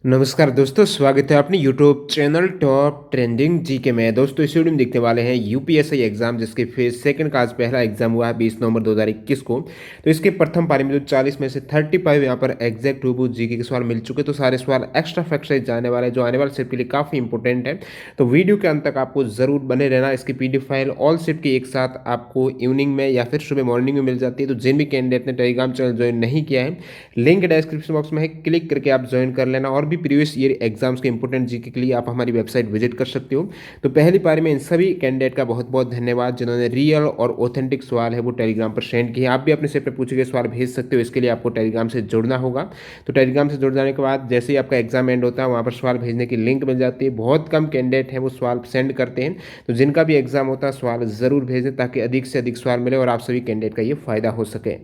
नमस्कार दोस्तों, स्वागत है अपने यूट्यूब चैनल टॉप ट्रेंडिंग जी के में। दोस्तों इस वीडियो में देखने वाले हैं यूपीएससी एग्जाम जिसके फेज सेकंड का आज पहला एग्जाम हुआ है 20 नवंबर 2021 को। तो इसके प्रथम पारी में जो 40 में से 35 यहाँ पर एग्जैक्ट रूबू जीके के सवाल मिल चुके, तो सारे सवाल एक्स्ट्रा फैक्ट से जाने वाले जो आने वाले सेट के लिए काफ़ी इंपॉर्टेंट है। तो वीडियो के अंत तक आपको जरूर बने रहना। इसकी पीडीएफ फाइल ऑल सेट की एक साथ आपको इवनिंग में या फिर सुबह मॉर्निंग में मिल जाती है। तो जिन भी कैंडिडेट ने टेलीग्राम चैनल ज्वाइन नहीं किया है, लिंक डिस्क्रिप्शन बॉक्स में है, क्लिक करके आप ज्वाइन कर लेना। और भी प्रीवियस ईयर एग्जाम्स के इंपॉर्टेंट जीके के लिए आप हमारी वेबसाइट विजिट कर सकते हो। तो पहली पारी में इन सभी कैंडिडेट का बहुत बहुत धन्यवाद जिन्होंने रियल और ऑथेंटिक सवाल है वो टेलीग्राम पर सेंड किए। आप भी अपने से पे पूछे गए सवाल भेज सकते हो। इसके लिए आपको टेलीग्राम से जुड़ना होगा। तो टेलीग्राम से जुड़ जाने के बाद जैसे ही आपका एग्जाम एंड होता है वहाँ पर सवाल भेजने की लिंक मिल जाती है। बहुत कम कैंडिडेट है वो सवाल सेंड करते हैं। तो जिनका भी एग्जाम होता है सवाल जरूर भेजें ताकि अधिक से अधिक सवाल मिले और आप सभी कैंडिडेट का ये फायदा हो सके।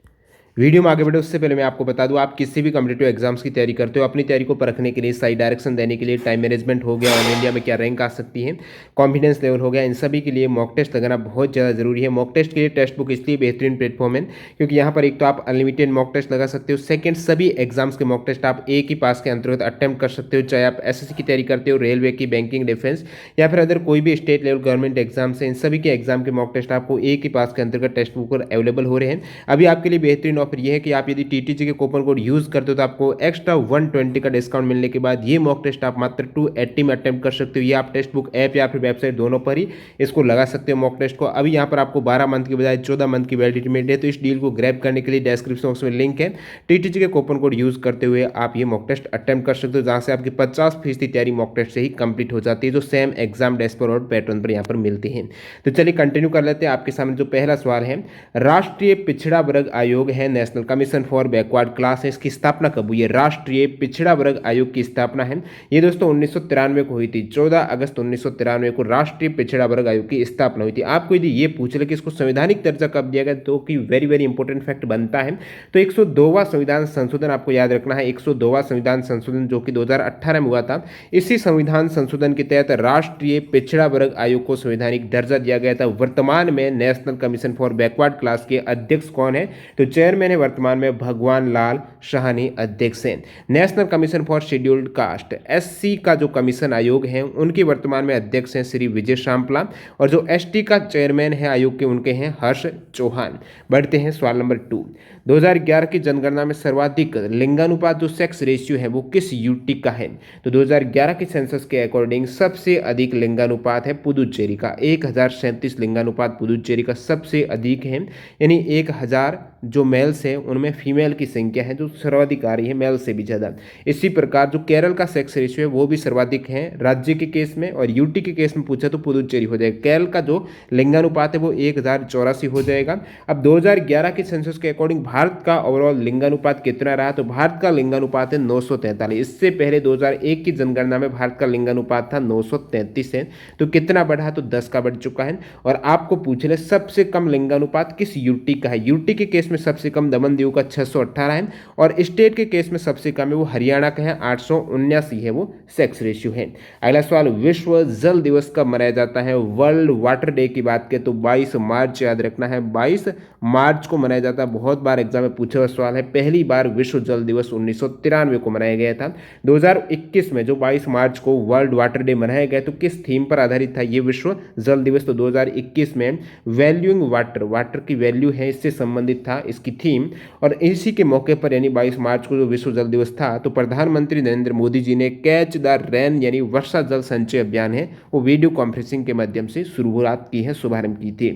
वीडियो में आगे बढ़े उससे पहले मैं आपको बता दूं, आप किसी भी कॉम्पिटिटिव एग्जाम्स की तैयारी करते हो, अपनी तैयारी को परखने के लिए, सही डायरेक्शन देने के लिए, टाइम मैनेजमेंट हो गया, ऑल इंडिया में क्या रैंक आ सकती है, कॉन्फिडेंस लेवल हो गया, इन सभी के लिए मॉक टेस्ट लगाना बहुत ज़्यादा जरूरी है। मॉक टेस्ट के लिए टेस्ट बुक इसलिए बेहतरीन प्लेटफॉर्म है क्योंकि यहाँ पर एक तो आप अनलिमिटेड मॉक टेस्ट लगा सकते हो, सेकंड सभी एग्जाम्स के मॉक टेस्ट आप एक ही पास के अंतर्गत अटेम्प्ट कर सकते हो। चाहे आप एसएससी की तैयारी करते हो, रेलवे की, बैंकिंग, डिफेंस या फिर अदर कोई भी स्टेट लेवल गवर्नमेंट एग्जाम से, इन सभी के एग्जाम के मॉक टेस्ट आपको एक ही पास के अंतर्गत टेस्ट बुक पर अवेलेबल हो रहे हैं। अभी आपके लिए बेहतरीन ऑफर यह है कि आप यदि टीटीजी के कूपन कोड यूज करते हो तो आपको एक्स्ट्रा 120 का डिस्काउंट मिलने के बाद ये मॉक टेस्ट आप मात्र 280 में अटेम्प्ट कर सकते हो। ये आप टेक्स्ट बुक ऐप या फिर वेबसाइट दोनों पर ही इसको लगा सकते हो मॉक टेस्ट को। अभी यहाँ पर आपको 12 मंथ की बजाय 14 मंथ की वैलिडिटी मिल रही है। तो इस डील को ग्रैब करने के लिए डिस्क्रिप्शन बॉक्स में लिंक है, टीटीजी के कूपन कोड यूज करते हुए आप ये मॉक टेस्ट अटेम्प्ट कर सकते हो जहाँ से आपकी 50% तैयारी मॉक टेस्ट से ही कंप्लीट हो जाती है जो सेम एग्जाम डेस्क पर और पैटर्न पर यहाँ पर मिलती है। तो चलिए कंटिन्यू कर लेते हैं। आपके सामने जो पहला सवाल है, राष्ट्रीय पिछड़ा वर्ग आयोग है, national commission for backward class है, इसकी स्थापना कब हुई है? राष्ट्रीय पिछड़ा वर्ग आयोग की स्थापना है ये दोस्तों 1993 को हुई थी। 14 अगस्त 1993 को राष्ट्रीय पिछड़ा वर्ग आयोग की स्थापना हुई थी। आपको यदि ये पूछ ले कि इसको संवैधानिक दर्जा कब दिया गया तो कि वेरी वेरी इंपॉर्टेंट फैक्ट बनता है। तो 102वां संविधान संशोधन आपको याद रखना है। 102वां संविधान संशोधन जो कि 2018 में हुआ था, इसी संविधान संशोधन के तहत राष्ट्रीय पिछड़ा वर्ग आयोग को संवैधानिक दर्जा दिया गया था। वर्तमान में national commission for backward class के अध्यक्ष कौन है? तो चेयरमैन है वर्तमान में भगवान लाल शाहानी अध्यक्ष हैं। National commission for scheduled caste SC का जो कमीशन आयोग है उनके वर्तमान में अध्यक्ष हैं श्री विजय शांपला, और जो एसटी का चेयरमैन है आयोग के उनके हैं हर्ष चौहान। बढ़ते हैं सवाल नंबर 2। 2011 की जनगणना में सर्वाधिक लिंगानुपात जो सेक्स रेशियो है वो किस यूटी का है? तो 2011 के सेंसस के अकॉर्डिंग सबसे अधिक लिंगानुपात है पुदुचेरी का, 1037 लिंगानुपात पुदुचेरी का सबसे अधिक है। यानी 1000 जो मेल्स है उनमें फीमेल की संख्या है जो सर्वाधिक आ रही है, मेल से भी ज़्यादा। इसी प्रकार जो केरल का सेक्स रेशियो है वो भी सर्वाधिक है राज्य के केस में, और यूटी के केस में पूछा तो पुदुचेरी हो जाएगा। केरल का जो लिंगानुपात है वो 1084 हो जाएगा। अब 2011 के सेंसस के अकॉर्डिंग भारत का ओवरऑल लिंगानुपात कितना रहा? तो भारत का लिंगानुपात है 943। इससे पहले 2001 की जनगणना में भारत का लिंगानुपात था 933 है। तो कितना बढ़ा? तो 10 का बढ़ चुका है। और आपको पूछ ले सबसे कम लिंगानुपात किस यूटी का है? यूटी के केस में सबसे कम दमन दीव का 618 है, और स्टेट के केस में सबसे कम है वो हरियाणा का है, 879 है वो सेक्स रेशियो है। अगला सवाल, विश्व जल दिवस कब मनाया जाता है? वर्ल्ड वाटर डे की बात करें तो 22 मार्च याद रखना है, 22 मार्च को मनाया जाता है। बहुत बार एग्जाम में पूछा हुआ सवाल है। पहली बार विश्व जल दिवस 1993 को मनाया गया था। 2021 में जो 22 मार्च को वर्ल्ड वाटर डे मनाया गया तो किस थीम पर आधारित था ये विश्व जल दिवस? तो 2021 में वैल्यूइंग वाटर, वाटर की वैल्यू है इससे संबंधित था इसकी थीम। और इसी के मौके पर यानी 22 मार्च को जो विश्व जल दिवस था तो प्रधानमंत्री नरेंद्र मोदी जी ने कैच द रेन यानी वर्षा जल संचय अभियान है वो वीडियो कॉन्फ्रेंसिंग के माध्यम से शुरुआत की है, शुभारंभ की थी।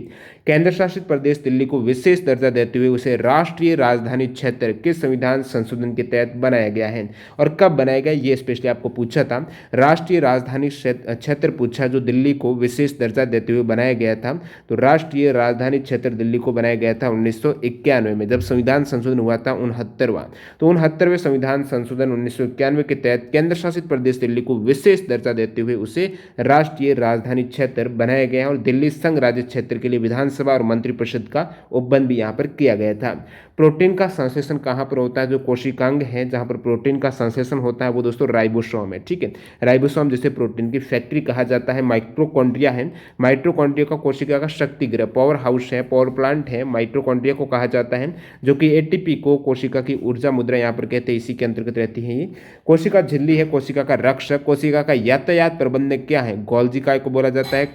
केंद्र शासित प्रदेश दिल्ली को विशेष दर्जा देते हुए उसे राष्ट्रीय राजधानी क्षेत्र किस संविधान संशोधन के तहत बनाया गया है और कब बनाया गया ये स्पेशली आपको पूछा था। राष्ट्रीय राजधानी क्षेत्र पूछा जो दिल्ली को विशेष दर्जा देते हुए बनाया गया था। तो राष्ट्रीय राजधानी क्षेत्र दिल्ली को बनाया गया था 1991 में जब संविधान संशोधन हुआ था 69वां। तो 69वें संविधान संशोधन 1991 के तहत केंद्र शासित प्रदेश दिल्ली को विशेष दर्जा देते हुए उसे राष्ट्रीय राजधानी क्षेत्र बनाया गया है, और दिल्ली संघ राज्य क्षेत्र के लिए विधानसभा विधानसभा और मंत्रिपरिषद का उपबंध भी यहाँ पर किया गया था। प्रोटीन का संश्लेषण कहाँ पर होता है? जो कोशिकांग है जहाँ पर प्रोटीन का संश्लेषण होता है वो दोस्तों राइबोसोम है, ठीक है। राइबोसोम जिसे प्रोटीन की फैक्ट्री कहा जाता है। माइटोकॉन्ड्रिया है, माइटोकॉन्ड्रिया का कोशिका का शक्ति गृह, पावर हाउस है, पावर प्लांट है, माइटोकॉन्ड्रिया को कहा जाता है, जो कि एटीपी को कोशिका की ऊर्जा मुद्रा यहाँ पर कहते हैं, इसी के अंतर्गत रहती है ये। कोशिका झिल्ली है, कोशिका का रक्षक, कोशिका का यातायात प्रबंधक क्या है? गोल्जी काय को बोला जाता है।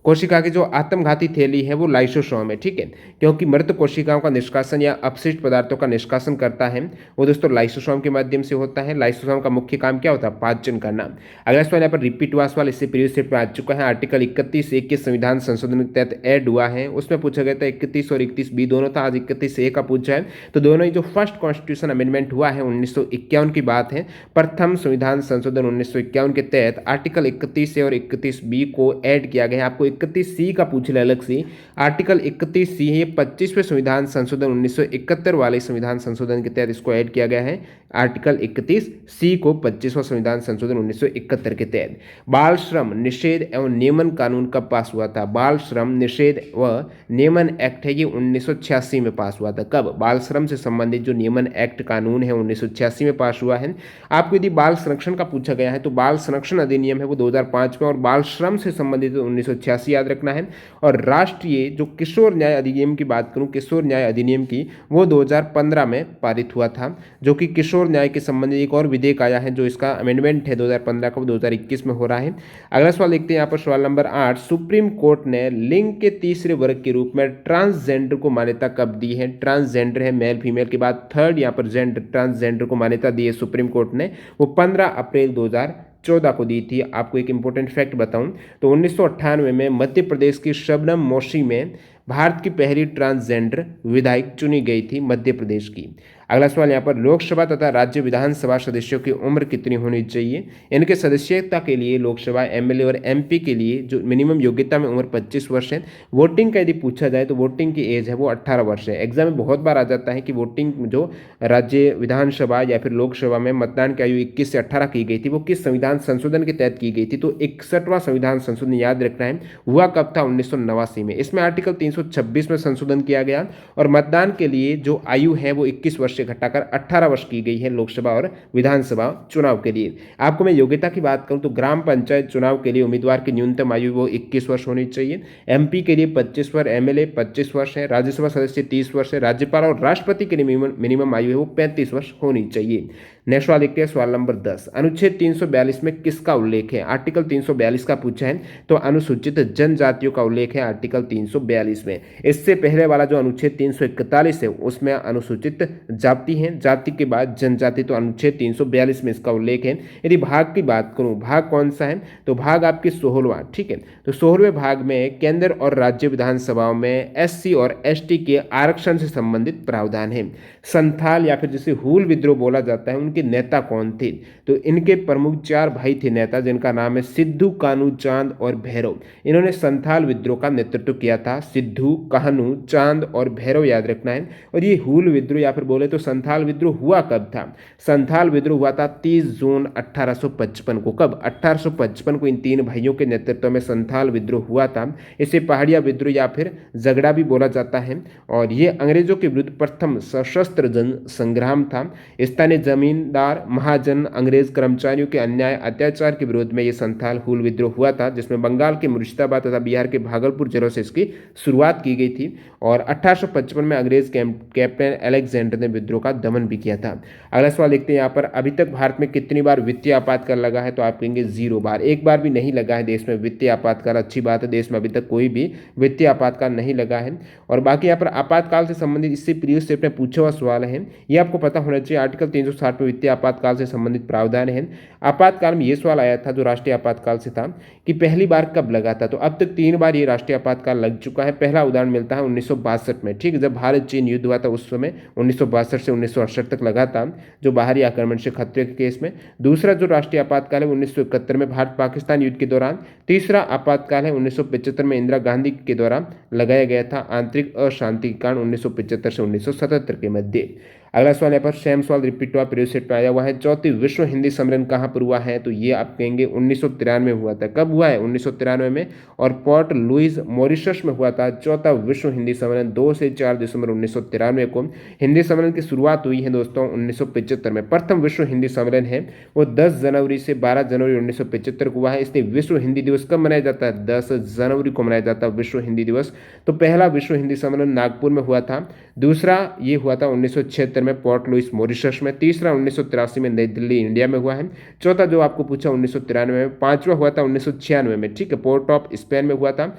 कोशिका की जो आत्मघाती थैली है वो लाइसोसोम है, ठीक है, क्योंकि मृत कोशिकाओं का निष्कासन या अपशिष्ट पदार्थों का निष्कासन करता है वो दोस्तों लाइसोसोम के माध्यम से होता है। लाइसोसोम का मुख्य काम क्या होता है? पाचन करना। अगला सवाल यहाँ पर रिपीट हुआ सवाल, इससे प्रीवियस सेट में आ चुका है। आर्टिकल 31A के संविधान संशोधन के तहत ऐड हुआ है, उसमें पूछा गया था 31 और 31B दोनों था, आज 31A का पूछा है। तो दोनों ही जो फर्स्ट कॉन्स्टिट्यूशन अमेंडमेंट हुआ है 1951 की बात है। प्रथम संविधान संशोधन 1951 के तहत आर्टिकल 31A और 31B को ऐड किया गया है। आपको 31C का पूछ ले अलग से। आर्टिकल 31C है 25वें संविधान संशोधन 1971 वाले संविधान संशोधन के तहत इसको ऐड किया गया है। आर्टिकल 31C को 25वां संविधान संशोधन 1971 के तहत। बाल श्रम निषेध एवं नियमन कानून कब पास हुआ था? बाल श्रम निषेध व नियमन एक्ट है ये 1986 में पास हुआ था। कब? बाल श्रम से संबंधित जो नियमन एक्ट कानून है 1986 में पास हुआ है। आपको यदि बाल संरक्षण का पूछा गया है तो बाल संरक्षण अधिनियम है वो 2005 में, और बाल श्रम से संबंधित 1986 याद रखना है। और राष्ट्रीय जो किशोर न्याय अधिनियम की बात करूं, किशोर न्याय अधिनियम की, वो 2015 में पारित हुआ था, जो कि किशोर न्याय के संबंधित एक और विधेयक आया है जो इसका अमेंडमेंट है 2015 का, वो 2021 में हो रहा है। अगला सवाल देखते हैं यहाँ पर, सवाल नंबर 8। सुप्रीम कोर्ट ने लिंग के तीसरे वर्ग के रूप में ट्रांसजेंडर को मान्यता कब दी है? ट्रांसजेंडर है मेल फीमेल के बाद थर्ड यहाँ पर जेंडर, ट्रांसजेंडर को मान्यता दी है सुप्रीम कोर्ट ने, वो 15 अप्रैल 2014 को दी थी। आपको एक इंपॉर्टेंट फैक्ट बताऊं तो 1998 में मध्य प्रदेश की शबनम मौसी में भारत की पहली ट्रांसजेंडर विधायक चुनी गई थी मध्य प्रदेश की। अगला सवाल यहाँ पर, लोकसभा तथा राज्य विधानसभा सदस्यों की उम्र कितनी होनी चाहिए? इनके सदस्यता के लिए लोकसभा, एमएलए और एमपी के लिए जो मिनिमम योग्यता में उम्र 25 वर्ष है। वोटिंग का यदि पूछा जाए तो वोटिंग की एज है वो 18 वर्ष है। एग्जाम में बहुत बार आ जाता है कि वोटिंग जो राज्य विधानसभा या फिर लोकसभा में मतदान की आयु 21 से 18 की गई थी वो किस संविधान संशोधन के तहत की गई थी? तो 61वां संविधान संशोधन याद रखना है, हुआ कब था? 1989 में। इसमें आर्टिकल 326 में संशोधन किया गया और मतदान के लिए जो आयु है वो 21 वर्ष से घटाकर 18 वर्ष की गई है लोकसभा और विधानसभा चुनाव के लिए। आपको मैं योग्यता की बात करूं तो ग्राम पंचायत चुनाव के लिए उम्मीदवार की न्यूनतम आयु वो 21 वर्ष होनी चाहिए। एमपी के लिए 25 वर्ष, एमएलए 25 वर्ष है, राज्यसभा सदस्य 30 वर्ष है, राज्यपाल और राष्ट्रपति के लिए मिनिमम आयु है वो 35 वर्ष होनी चाहिए। नेक्स्ट सवाल देखते हैं, सवाल नंबर 10। अनुच्छेद 342 में किसका उल्लेख है? आर्टिकल 342 का पूछा है तो अनुसूचित जनजातियों का उल्लेख है आर्टिकल 342 में। इससे पहले वाला जो अनुच्छेद 341 है उसमें अनुसूचित जाति है, जाति के बाद जनजाति, तो अनुच्छेद 342 में इसका उल्लेख है। यदि भाग की बात करूं, भाग कौन सा है? तो भाग आपकी 16वां, ठीक है। तो 16वें भाग में केंद्र और राज्य विधानसभाओं में एससी और एसटी के आरक्षण से संबंधित प्रावधान है। संथाल या फिर जिसे हूल विद्रोह बोला जाता है, उनके नेता कौन थे? तो इनके प्रमुख 4 भाई थे नेता, जिनका नाम है सिद्धू, कान्हू, चांद और भैरव। इन्होंने संथाल विद्रोह का नेतृत्व किया था। सिद्धू, कान्हू, चांद और भैरव याद रखना है। और ये हूल विद्रोह या फिर बोले तो संथाल विद्रोह हुआ कब था? संथाल विद्रोह हुआ था 30 जून 1855 को। कब? 1855 को इन 3 भाइयों के नेतृत्व में संथाल विद्रोह हुआ था। इसे पहाड़िया विद्रोह या फिर झगड़ा भी बोला जाता है। और ये अंग्रेजों के विरुद्ध प्रथम सशस्त्र जन संग्राम था। स्थानीय जमींदार, महाजन, अंग्रेज कर्मचारियों के अन्याय अत्याचार के विरोध में ये संथाल हूल विद्रोह हुआ था, जिसमें बंगाल के मुर्शिदाबाद तथा बिहार के भागलपुर जिलों से इसकी शुरुआत की गई थी। और 1855 में अंग्रेज कैप्टन अलेक्जेंडर ने विद्रोह का दमन भी किया था। अगला सवाल देखते हैं यहाँ पर, अभी तक भारत में कितनी बार वित्तीय आपातकाल लगा है? तो आप कहेंगे 0 बार, एक बार भी नहीं लगा है देश में वित्तीय आपातकाल। अच्छी बात है, देश में अभी तक कोई भी वित्तीय आपातकाल नहीं लगा है। और बाकी यहाँ पर आपातकाल से संबंधित इससे प्रीवियस सेट में पूछा हुआ सवाल है, ये आपको पता होना चाहिए। आर्टिकल 360 में वित्तीय आपातकाल से संबंधित प्रावधान है। आपातकाल में ये सवाल आया था जो राष्ट्रीय आपातकाल से था कि पहली बार कब लगा था? तो अब तक 3 बार ये राष्ट्रीय आपातकाल लग चुका है। पहला उदाहरण मिलता है 1962 में, ठीक है, जब भारत चीन युद्ध हुआ था उस समय 1962 से 1968 तक लगा था, जो बाहरी आक्रमण से खतरे के केस में। दूसरा जो राष्ट्रीय आपातकाल है 1971 में भारत पाकिस्तान युद्ध के दौरान। तीसरा आपातकाल है 1975 में इंदिरा गांधी के द्वारा लगाया गया था, आंतरिक अशांति के कारण 1975 से 1977 के मध्य। अगला सवाल यहाँ पर सेम सवाल रिपीट हुआ, प्रीवियस सेट में आया हुआ है। चौथी विश्व हिंदी सम्मेलन कहाँ पर हुआ है? तो ये आप कहेंगे 1993 में हुआ था। कब हुआ है? 1993 में, और पोर्ट लुइस मॉरिशस में हुआ था चौथा विश्व हिंदी सम्मेलन। 2 से 4 दिसंबर 1993 को हिंदी सम्मेलन की शुरुआत हुई है दोस्तों 1975 में। प्रथम विश्व हिंदी सम्मेलन है वो 10 जनवरी से 12 जनवरी 1975 को हुआ है। इसलिए विश्व हिंदी दिवस कब मनाया जाता है? 10 जनवरी को मनाया जाता है विश्व हिंदी दिवस। तो पहला विश्व हिंदी सम्मेलन नागपुर में हुआ था, दूसरा ये हुआ था 1976 में पोर्ट लुइस मॉरिशस में, तीसरा 1983 में नई दिल्ली इंडिया में हुआ है, चौथा जो आपको पूछा 1993 में, पांचवा हुआ था 1996 में, ठीक है, पोर्ट ऑफ स्पेन में हुआ था,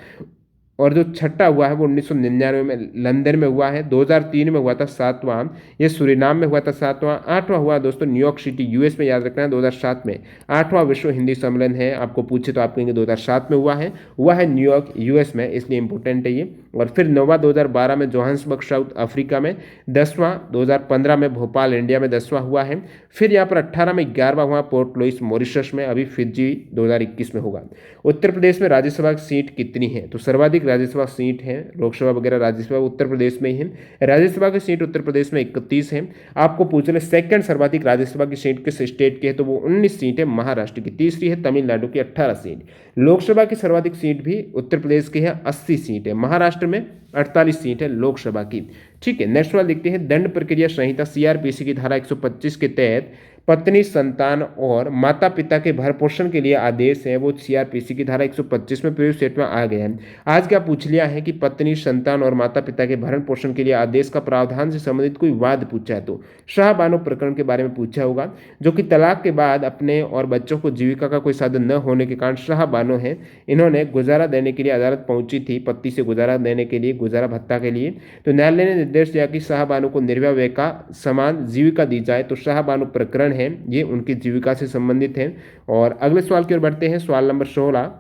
और जो छठा हुआ है वो 1999 में लंदन में हुआ है, 2003 में हुआ था सातवां, ये सूरीनाम में हुआ था सातवां, आठवां हुआ दोस्तों न्यूयॉर्क सिटी यूएस में, याद रखना है 2007 में आठवां विश्व हिंदी सम्मेलन है। आपको पूछे तो आप कहेंगे 2007 में हुआ है न्यूयॉर्क यूएस में, इसलिए इंपॉर्टेंट है ये। और फिर नौवां 2012 में जोहान्सबर्ग साउथ अफ्रीका में, 10वां 2015 में भोपाल इंडिया में 10वां हुआ है। फिर यहाँ पर 18 में 11वां हुआ पोर्ट लुइस मॉरिशस में, अभी फिजी 2021 में होगा। उत्तर प्रदेश में राज्यसभा की सीट कितनी है? तो सर्वाधिक राज्यसभा सीट है, लोकसभा वगैरह राज्यसभा उत्तर प्रदेश में ही है। राज्यसभा की सीट उत्तर प्रदेश में 31 है। आपको पूछ ले सेकंड सर्वाधिक राज्यसभा की सीट किस स्टेट की है? तो वो 19 सीट है महाराष्ट्र की, तीसरी है तमिलनाडु की 18 सीट। लोकसभा की सर्वाधिक सीट भी उत्तर प्रदेश की है, 80 सीट है। महाराष्ट्र में 48 सीट है लोकसभा की। ठीक है, नेक्स्ट वाला देखते हैं। दंड प्रक्रिया संहिता सीआरपीसी की धारा 125 के तहत पत्नी, संतान और माता पिता के भरण पोषण के लिए आदेश है, वो सीआरपीसी की धारा 125 में प्रीवियस सेट में आ गया है। आज क्या पूछ लिया है कि पत्नी, संतान और माता पिता के भरण पोषण के लिए आदेश का प्रावधान से संबंधित कोई वाद पूछा है तो शाहबानो प्रकरण के बारे में पूछा होगा, जो कि तलाक के बाद अपने और बच्चों को जीविका का कोई साधन न होने के कारण शाहबानो है, इन्होंने गुजारा देने के लिए अदालत पहुंची थी, पति से गुजारा देने के लिए, गुजारा भत्ता के लिए। तो न्यायालय ने निर्देश दिया कि शाहबानो को निर्भया व्यय का समान जीविका दी जाए। तो शाहबानो प्रकरण है ये उनकी जीविका से संबंधित है। और अगले सवाल की ओर बढ़ते हैं, सवाल नंबर 16।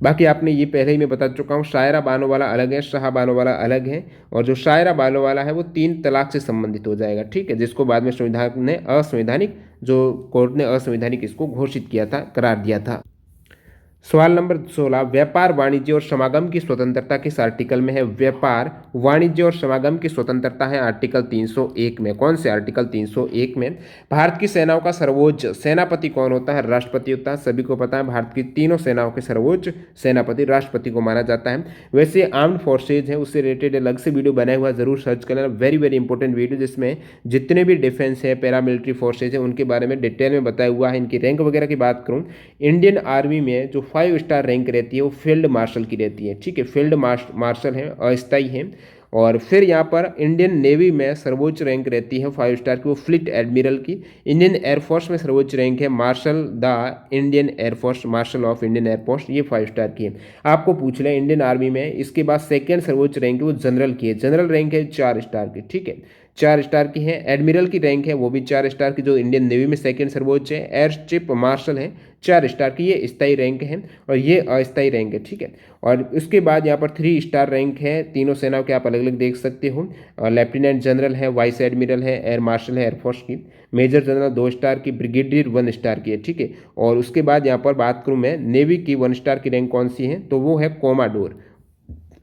बाकी आपने ये पहले ही मैं बता चुका हूँ, शायरा बानो वाला अलग है, शाह बानो वाला अलग है, और जो शायरा बानो वाला है वो 3 तलाक से संबंधित हो जाएगा। ठीक है, जिसको बाद में संविधान ने असंवैधानिक, जो कोर्ट ने असंवैधानिक इसको घोषित किया था, करार दिया था। सवाल नंबर 16, व्यापार, वाणिज्य और समागम की स्वतंत्रता किस आर्टिकल में है? व्यापार, वाणिज्य और समागम की स्वतंत्रता है आर्टिकल 301 में। कौन से आर्टिकल? 301 में। भारत की सेनाओं का सर्वोच्च सेनापति कौन होता है? राष्ट्रपति होता है। सभी को पता है भारत की तीनों सेनाओं के सर्वोच्च सेनापति राष्ट्रपति को माना जाता है। वैसे आर्म्ड फोर्सेज है उससे रिलेटेड अलग से वीडियो बनाया हुआ, जरूर सर्च कर लेना, वेरी वेरी इंपॉर्टेंट वीडियो, जिसमें जितने भी डिफेंस है, पैरामिलिट्री फोर्सेज है, उनके बारे में डिटेल में बताया हुआ है। इनकी रैंक वगैरह की बात करूँ, इंडियन आर्मी में जो 5 स्टार रैंक रहती है वो फील्ड मार्शल की रहती है। ठीक है, फील्ड मार्शल है, अस्थायी है। और फिर यहाँ पर इंडियन नेवी में सर्वोच्च रैंक रहती है 5 स्टार की, वो फ्लीट एडमिरल की। इंडियन एयरफोर्स में सर्वोच्च रैंक है marshal the Indian air force, marshal of Indian air force, ये 5 स्टार की है। आपको पूछ लें इंडियन आर्मी में इसके बाद सेकेंड सर्वोच्च रैंक है वो जनरल की है, जनरल रैंक है 4 स्टार की। ठीक है, 4 स्टार की है। एडमिरल की रैंक है वो भी 4 स्टार की, जो इंडियन नेवी में सेकेंड सर्वोच्च है। एयर चीफ मार्शल है 4 स्टार की, ये स्थायी रैंक है, और ये अस्थायी रैंक है। ठीक है, और उसके बाद यहाँ पर 3 स्टार रैंक है तीनों सेनाओं के, आप अलग अलग देख सकते हो। लेफ्टिनेंट जनरल है, वाइस एडमिरल है, एयर मार्शल है एयरफोर्स की, मेजर जनरल 2 स्टार की, ब्रिगेडियर 1 स्टार की है। ठीक है, और उसके बाद यहाँ पर बात करूँ मैं नेवी की 1 स्टार की रैंक कौन सी है, तो वो है कोमाडोर,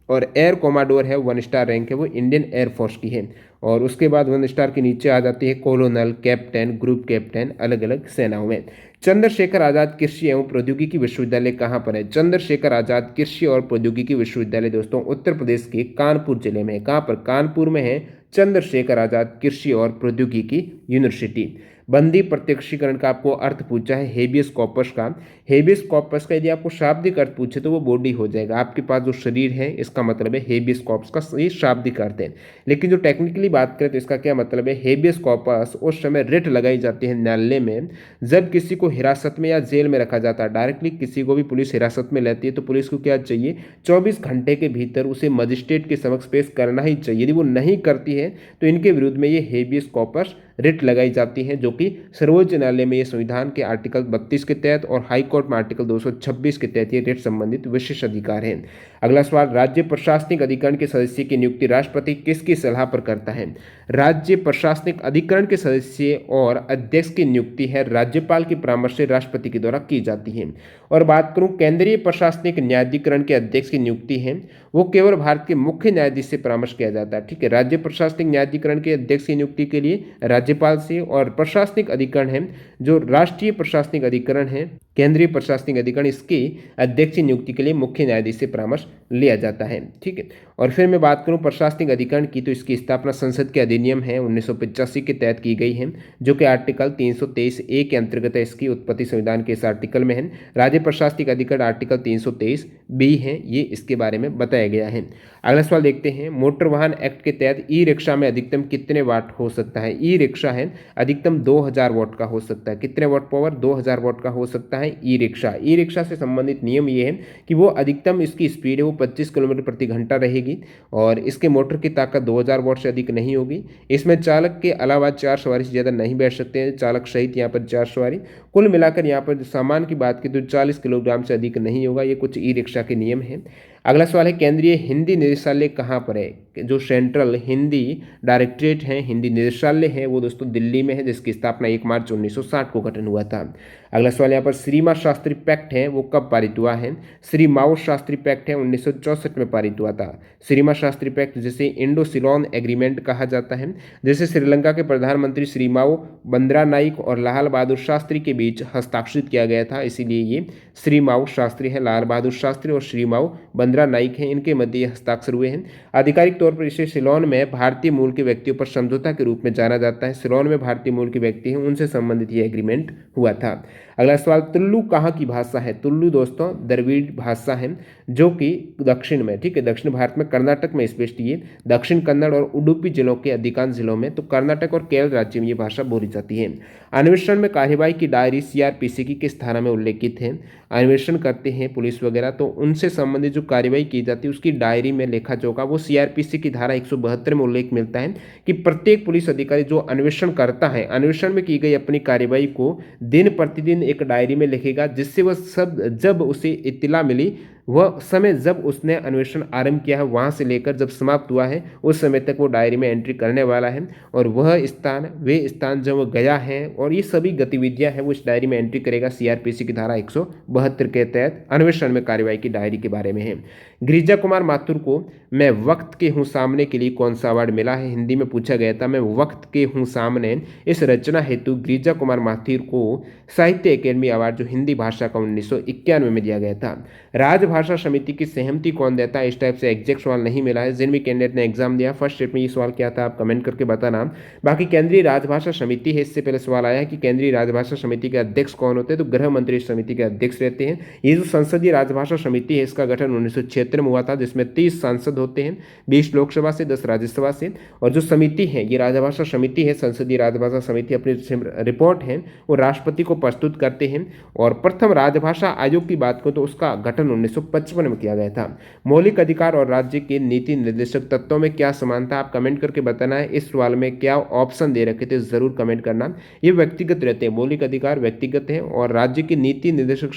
और एयर कोमाडोर है 1 स्टार रैंक है, वो इंडियन एयरफोर्स की है। और उसके बाद 1 स्टार के नीचे आ जाती है कोलोनल, कैप्टन, ग्रुप कैप्टन, अलग अलग सेनाओं में। चंद्रशेखर आजाद कृषि एवं प्रौद्योगिकी विश्वविद्यालय कहाँ पर है? चंद्रशेखर आजाद कृषि और प्रौद्योगिकी विश्वविद्यालय दोस्तों उत्तर प्रदेश के कानपुर जिले में है। कहाँ पर? कानपुर में है चंद्रशेखर आजाद कृषि और प्रौद्योगिकी यूनिवर्सिटी। बंदी प्रत्यक्षीकरण का आपको अर्थ पूछा है हेबियस कॉर्पस का। हेबियस कॉर्पस का यदि आपको शाब्दिक अर्थ पूछे तो वो बॉडी हो जाएगा, आपके पास जो शरीर है इसका मतलब है हेबियस कॉर्पस का, ये शाब्दिक अर्थ है। लेकिन जो टेक्निकली बात करें तो इसका क्या मतलब है? हेबियस कॉर्पस उस समय रिट लगाई जाती है न्यायालय में जब किसी को हिरासत में या जेल में रखा जाता है। डायरेक्टली किसी को भी पुलिस हिरासत में लेती है तो पुलिस को क्या चाहिए? 24 घंटे के भीतर उसे मजिस्ट्रेट के समक्ष पेश करना ही चाहिए। यदि वो नहीं करती है तो इनके विरुद्ध में ये हेबियस कॉर्पस रिट लगाई जाती है, जो कि सर्वोच्च न्यायालय में ये संविधान के आर्टिकल 32 के तहत और हाई कोर्ट में आर्टिकल 226 के तहत ये रिट संबंधित विशेष अधिकार है। अगला सवाल, राज्य प्रशासनिक अधिकरण के सदस्य की नियुक्ति राष्ट्रपति किसकी सलाह पर करता है? राज्य प्रशासनिक अधिकरण के सदस्य और अध्यक्ष की नियुक्ति है राज्यपाल के परामर्श से राष्ट्रपति के द्वारा की जाती है। और बात करूं केंद्रीय प्रशासनिक न्यायाधिकरण के अध्यक्ष की नियुक्ति है वो केवल भारत के मुख्य न्यायाधीश से परामर्श किया जाता है। ठीक है, राज्य प्रशासनिक न्यायाधिकरण के अध्यक्ष की नियुक्ति के लिए राज्यपाल से, और प्रशासनिक अधिकरण है जो राष्ट्रीय प्रशासनिक अधिकरण है, केंद्रीय प्रशासनिक अधिकरण, इसके अध्यक्ष की नियुक्ति के लिए मुख्य न्यायाधीश से परामर्श लिया जाता है। ठीक है, और फिर मैं बात करूं प्रशासनिक अधिकरण की, तो इसकी स्थापना संसद के अधिनियम है 1985 के तहत की गई है, जो कि आर्टिकल 323A के अंतर्गत है। इसकी उत्पत्ति संविधान के इस आर्टिकल में है। राज्य प्रशासनिक अधिकरण आर्टिकल 323B है, ये इसके बारे में बताया गया है। अगला सवाल देखते हैं, मोटर वाहन एक्ट के तहत ई रिक्शा में अधिकतम कितने वाट हो सकता है? ई रिक्शा है अधिकतम 2000 वाट का हो सकता है। कितने वाट पावर? 2000 वाट का हो सकता है ई रिक्शा। ई रिक्शा से संबंधित नियम ये है कि वो अधिकतम इसकी स्पीड है वो 25 किलोमीटर प्रति घंटा रहेगी, और इसके मोटर की ताकत 2000 वाट से अधिक नहीं होगी। इसमें चालक के अलावा 4 सवारी से ज़्यादा नहीं बैठ सकते हैं, चालक सहित यहाँ पर 4 सवारी। कुल मिलाकर यहाँ पर सामान की बात की तो 40 किलोग्राम से अधिक नहीं होगा। ये कुछ ई रिक्शा के नियम हैं। अगला सवाल है, केंद्रीय हिंदी निदेशालय कहाँ पर है? जो सेंट्रल हिंदी डायरेक्टरेट है, हिंदी निदेशालय है, वो दोस्तों दिल्ली में है, जिसकी स्थापना 1 मार्च 1960 को गठन हुआ था। अगला सवाल यहाँ पर, श्री माँ शास्त्री पैक्ट है वो कब पारित हुआ है? श्री माओ शास्त्री पैक्ट है 1964 में पारित हुआ था। श्री माँ शास्त्री पैक्ट जिसे इंडो सिलोन एग्रीमेंट कहा जाता है, जिसे श्रीलंका के प्रधानमंत्री श्री माओ बंद्रानाइक और लाल बहादुर शास्त्री के बीच हस्ताक्षरित किया गया था, इसीलिए ये श्री माओ शास्त्री है। लाल बहादुर शास्त्री और श्री माओ बंद्रानाइक हैं, इनके मध्य ये हस्ताक्षर हुए हैं। आधिकारिक तौर पर इसे सिलोन में भारतीय मूल के व्यक्तियों पर समझौता के रूप में जाना जाता है। सिलोन में भारतीय मूल के व्यक्ति हैं, उनसे संबंधित ये एग्रीमेंट हुआ था। अगला सवाल, तुल्लू कहाँ की भाषा है? तुल्लू दोस्तों द्रविड़ भाषा है, जो कि दक्षिण में, ठीक है, दक्षिण भारत में कर्नाटक में स्पेशली ये दक्षिण कन्नड़ और उडुपी जिलों के अधिकांश जिलों में, तो कर्नाटक और केरल राज्य में ये भाषा बोली जाती है। अन्वेषण में कार्यवाही की डायरी CRPC की किस धारा में उल्लेखित है? अन्वेषण करते हैं पुलिस वगैरह, तो उनसे संबंधित जो कार्यवाही की जाती है उसकी डायरी में लेखा जोखा वो CRPC की धारा 172 में उल्लेख मिलता है कि प्रत्येक पुलिस अधिकारी जो अन्वेषण करता है, अन्वेषण में की गई अपनी कार्यवाही को दिन प्रतिदिन एक डायरी में लिखेगा, जिससे वह सब जब उसे इत्तला मिली वह समय जब उसने अन्वेषण आरंभ किया है वहाँ से लेकर जब समाप्त हुआ है उस समय तक वो डायरी में एंट्री करने वाला है, और वह स्थान वे स्थान जब वो गया है और ये सभी गतिविधियां हैं वो इस डायरी में एंट्री करेगा। CRPC की धारा 172 के तहत अन्वेषण में कार्यवाही की डायरी के बारे में है। गिरिजा कुमार माथुर को मैं वक्त के हूँ सामने के लिए कौन सा अवार्ड मिला है? हिंदी में पूछा गया था। मैं वक्त के हूँ सामने इस रचना हेतु गिरिजा कुमार माथुर को साहित्य अकेडमी अवार्ड जो हिंदी भाषा का 1991 में दिया गया था। राजभाषा समिति की सहमति कौन देता है? इस टाइप से एग्जैक्ट सवाल नहीं मिला है। जिन भी कैंडिडेट ने एग्जाम दिया फर्स्ट स्टेप में ये सवाल क्या था आप कमेंट करके बताना। बाकी केंद्रीय राजभाषा समिति है, इससे पहले सवाल आया है कि केंद्रीय राजभाषा समिति के अध्यक्ष कौन होते हैं, तो गृह मंत्री समिति के अध्यक्ष रहते हैं। ये जो संसदीय राजभाषा समिति है इसका गठन 1976 में हुआ था, जिसमें 30 सांसद होते हैं, 20 लोकसभा से, 10 राज्यसभा से। और जो समिति है ये राजभाषा समिति है, संसदीय राजभाषा समिति, अपनी रिपोर्ट है वो राष्ट्रपति को प्रस्तुत करते हैं। और प्रथम राजभाषा आयोग की बात करो तो उसका गठन 1955 में किया गया था। मौलिक अधिकार और राज्य के नीति निर्देशक तत्वों में क्या समानता, आप कमेंट करके बताना है। इस सवाल में क्या ऑप्शन दे रखे थे जरूर कमेंट करना। ये व्यक्तिगत रहते हैं, मौलिक अधिकार व्यक्तिगत है और राज्य के नीति निर्देशक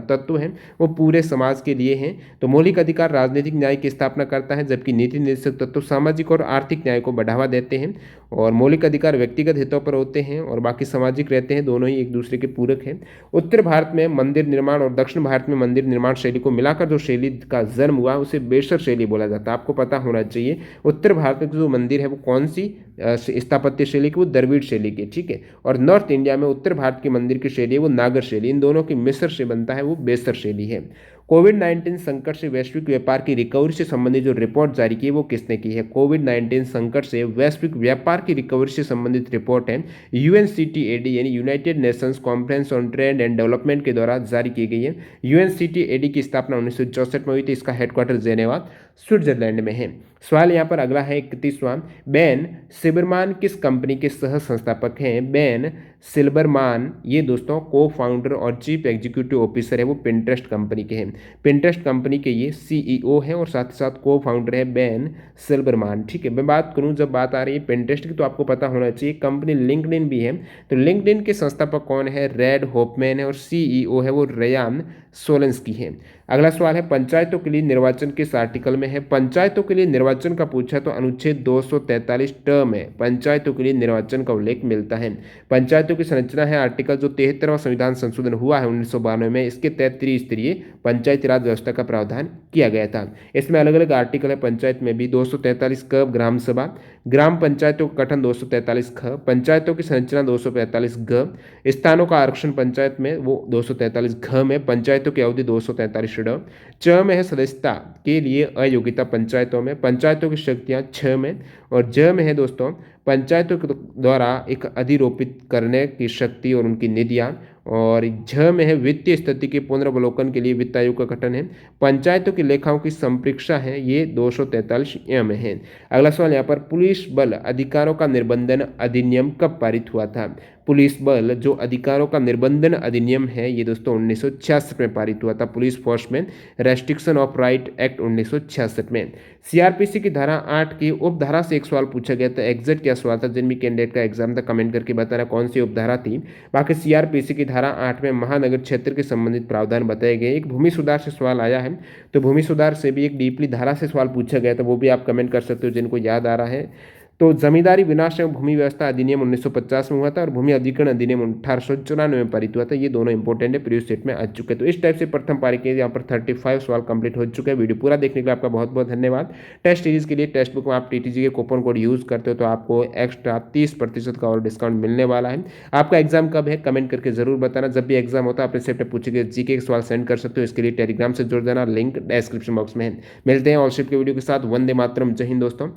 तत्व हैं वो पूरे समाज के लिए हैं। तो मौलिक अधिकार राजनीतिक न्याय की स्थापना करता है, जबकि नीति निर्देशक तत्व सामाजिक और आर्थिक न्याय को बढ़ावा देते हैं। और मौलिक अधिकार व्यक्तिगत हितों पर होते हैं और बाकी सामाजिक रहते हैं, दोनों ही एक दूसरे के पूरक हैं। उत्तर भारत में मंदिर निर्माण और दक्षिण भारत में मंदिर निर्माण शैली को मिलाकर जो शैली का जन्म हुआ उसे बेसर शैली बोला जाता है। आपको पता होना चाहिए उत्तर भारत में जो मंदिर है वो कौन सी स्थापत्य शैली की, वो द्रविड़ शैली की, ठीक है। और नॉर्थ इंडिया में उत्तर भारत के मंदिर की शैली है वो नागर शैली, इन दोनों की मिश्र से बनता है वो बेसर शैली है। कोविड-19 संकट से वैश्विक व्यापार की रिकवरी से संबंधित जो रिपोर्ट जारी की है वो किसने की है? कोविड-19 संकट से वैश्विक व्यापार की रिकवरी से संबंधित रिपोर्ट है UNCTAD यानी United Nations conference on trade and development के द्वारा जारी की गई है। UNCTAD की स्थापना 1964 में हुई थी, इसका हेडक्वार्टर जेनेवा स्विट्जरलैंड में है। सवाल यहाँ पर अगला है 31वां, बेन सिबरमान किस कंपनी के सह संस्थापक हैं? बेन सिल्बरमान ये दोस्तों को फाउंडर और चीफ एग्जीक्यूटिव ऑफिसर है, वो पिंटरेस्ट कंपनी के हैं। पिंटरेस्ट कंपनी के ये सीईओ हैं और साथ ही साथ को फाउंडर है बेन सिल्बरमान। ठीक है, मैं बात करूं जब बात आ रही है पिंटरेस्ट की तो आपको पता होना चाहिए कंपनी लिंक्डइन भी है। तो लिंक्डइन के संस्थापक कौन है? रेड होपमैन है और सीईओ है वो रेयान सोलेंस्की है। अगला सवाल है पंचायतों के लिए निर्वाचन किस आर्टिकल में है? पंचायतों के लिए निर्वाचन का पूछा तो अनुच्छेद 243 टर्म है पंचायतों के लिए निर्वाचन का उल्लेख मिलता है। पंचायतों की संरचना है आर्टिकल जो 73वां संविधान संशोधन हुआ है 1992 में, इसके तहत त्रिस्तरीय पंचायती राज व्यवस्था का प्रावधान किया गया था। इसमें अलग अलग आर्टिकल है पंचायत में भी। 243 क ग्राम सभा, ग्राम पंचायतों का गठन 243 ख, पंचायतों की संरचना 245 ग, स्थानों का आरक्षण पंचायत में वो 243 घ में, पंचायतों की अवधि 243 ड, च में है सदस्यता के लिए अयोग्यता पंचायतों में, पंचायतों की शक्तियां 6 में, और ज में है दोस्तों पंचायतों के द्वारा एक अधिरोपित करने की शक्ति और उनकी निधियां, और झ में है वित्तीय स्थिति के पुनर्वलोकन के लिए वित्त आयोग का गठन है। पंचायतों की लेखाओं की संप्रेक्षा है ये 243 में है। अगला सवाल यहाँ पर पुलिस बल अधिकारों का निर्बंधन अधिनियम कब पारित हुआ था? पुलिस बल जो अधिकारों का निर्बंधन अधिनियम है ये दोस्तों 1966 में पारित हुआ था। पुलिस फोर्स में रेस्ट्रिक्शन ऑफ राइट एक्ट 1966 में। सीआरपीसी की धारा 8 की उपधारा से एक सवाल पूछा गया था। एग्जैक्ट क्या सवाल था जिनमें कैंडिडेट का एग्जाम था, कमेंट करके बताना कौन सी उपधारा थी। बाकी सीआरपीसी की धारा 8 में महानगर क्षेत्र के संबंधित प्रावधान बताए गए। एक भूमि सुधार से सवाल आया है, तो भूमि सुधार से भी एक डीपली धारा से सवाल पूछा गया था, वो भी आप कमेंट कर सकते हो जिनको याद आ रहा है। तो जमींदारी विनाश एवं भूमि व्यवस्था अधिनियम 1950 में हुआ था और भूमि अधिग्रहण अधिनियम 1894 में पारित हुआ था। ये दोनों इंपॉर्टेंट है, प्रीवियस सेट में आ चुके हैं। तो इस टाइप से प्रथम पारी के यहाँ पर 35 सवाल कंप्लीट हो चुके हैं। वीडियो पूरा देखने के लिए आपका बहुत बहुत धन्यवाद। टेस्ट सीरीज के लिए टेक्स्ट बुक में आप टीटीजी के कूपन कोड यूज करते हो तो आपको एक्स्ट्रा 30% का और डिस्काउंट मिलने वाला है। आपका एग्जाम कब है कमेंट करके जरूर बताना। जब भी एग्जाम होता है अपने सेट में पूछे गए जीके के सवाल सेंड कर सकते हो। इसके लिए टेलीग्राम से जुड़ देना, लिंक डिस्क्रिप्शन बॉक्स में है। मिलते हैं ऑल शिफ्ट के वीडियो के साथ। वंदे मातरम, जय हिंद दोस्तों।